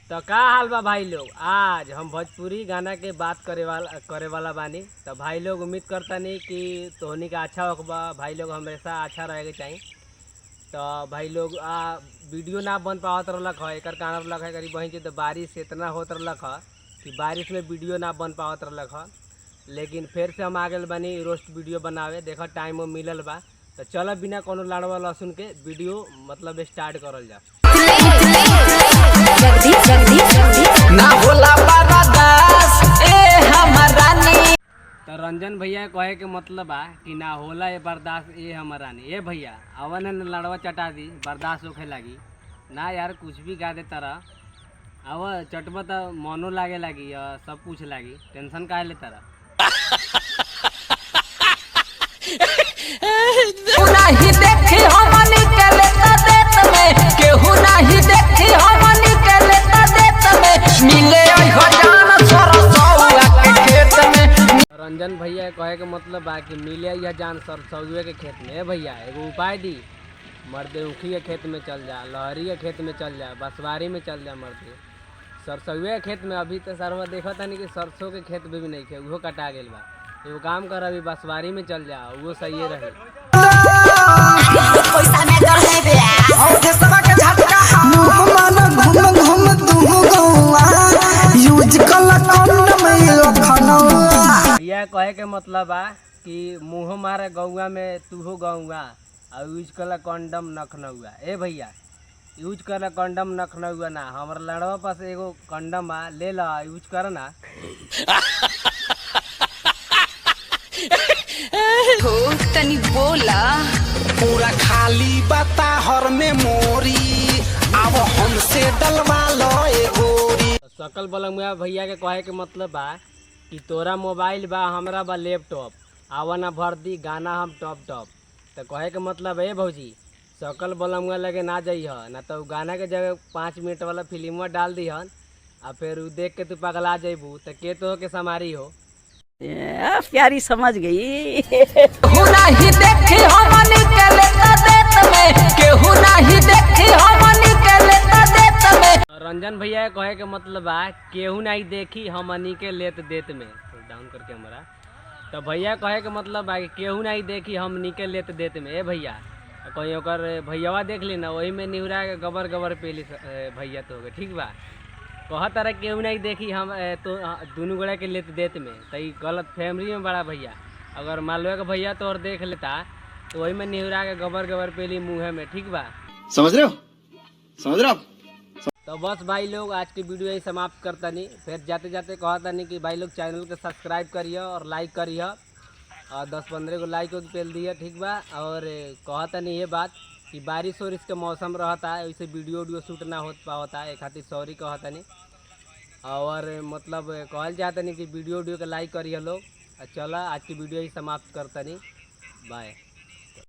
तो का हाल बा भाई लोग। आज हम भोजपुरी गाना के बात करे वाला बानी। तो भाई लोग उम्मीद करता नहीं कि तोहनी का अच्छा होगा। भाई लोग हमेशा अच्छा रहे के चाहिए। तो भाई लोग वीडियो ना बन पावत रहलक है। एक कारण रहलक है करीब वहीं तो बारिश इतना होत रहलक है कि बारिश में वीडियो ना बन पावत रहलक है। लेकिन फिर से हम आ गए बानी रोस्ट वीडियो बनावे। देखो टाइम वो मिलल बा तो चलो बिना कोनो लाड़वा लहसुन के वीडियो मतलब स्टार्ट करल जा। ना होला बर्दास ए हमरानी। तो रंजन भैया कहे के मतलब बा कि ना होला ये बर्दाश्त ये हमरानी। ये भैया अवन न लड़वा चटा दी बर्दाश्त होखे लगी ना यार। कुछ भी गा दे तरह अब चटबा तो मनो लागे लगी सब कुछ लगी। टेंशन काहे ले तरह नहीं देखी हमनी के लेता देत में केहू नहीं देखी हमनी के लेता देत में मिले हो जान सरसौआ के खेत में। रंजन भैया कहे के मतलब बा कि मिले यह जान सरसौए के खेत में। भैया एगो उपाय दी मर्दे उखी के खेत में चल जा, लहरी के खेत में चल जा, बसवारी में चल जा। मर्दे सरसौए के खेत में अभी तो सरवा देखा था नहीं कि सरसों के खेत में भी नहीं थे, वो कटा गया बा। एगो काम कर अभी बसवारी में चल जा, वो सही रहे। कहे के मतलब बा कि मुँह मारे गौआ में तूहो गौआ और यूज कला कंडम नखनऊआ। ए भैया यूज कला कंडम नखनऊआ ना। हमारा लड़वा पास एगो कंडम बा, ले ला यूज कर ना। तनी बोला पूरा खाली बता हर में मोरी अब हमसे डलवा लो ए गोरी। सकल बलमुआ भैया के कहे के मतलब बा कि तोरा मोबाइल बा हमरा बा लैपटॉप, आवा ना भर दी गाना हम टॉप टॉप। तो कहे के मतलब है भौजी सकल बलमुआ लगे ना जाइह ना तो गाना के जगह 5 मिनट वाला फिल्म डाल दीहन आ फिर उ देख के तू पगला जेबू तो के तो के समारी हो। प्यारी समझ गई। केहू नहीं देखी हमनी के लेता देत में केहू नहीं देखी हमनी के लेता देत में। रंजन भैया कहे के मतलब बा केहू नहीं देखी हमनी के लेत देत में। डाउन करके हमारा तो भैया कहे के मतलब बा केहू नहीं देखी हमनी के लेत देत में। ए भैया कहीं ओकर भैयावा देख ली ना वही में निहुरा के गबर गबर पेली भैया तो हो गए। ठीक बा कह तरह केहू नहीं देखी हम तो दोनों गोड़ा के लेत देत में तो गलत फैमिली में बड़ा भैया। अगर मालवा के भैया तो और देख लेता तो वही में निहुरा के गबर गबर पेली मुँह में। ठीक बा समझ रहे हो समझ रहे हो। तो बस भाई लोग आज की वीडियो यही समाप्त करता नहीं। फिर जाते जाते कहता नहीं कि भाई लोग चैनल के सब्सक्राइब करिए और लाइक करिए और 10-15 को लाइक पेल दिए। ठीक बा और कहता नहीं ये बात कि बारिश और इसके मौसम रहता है वैसे वीडियो शूट ना हो पाता है। एक खातिर सॉरी कहता नहीं और मतलब कहल चाहता नहीं कि वीडियो के लाइक करिए लोग। चला आज की वीडियो ही समाप्त करता नहीं। बाय।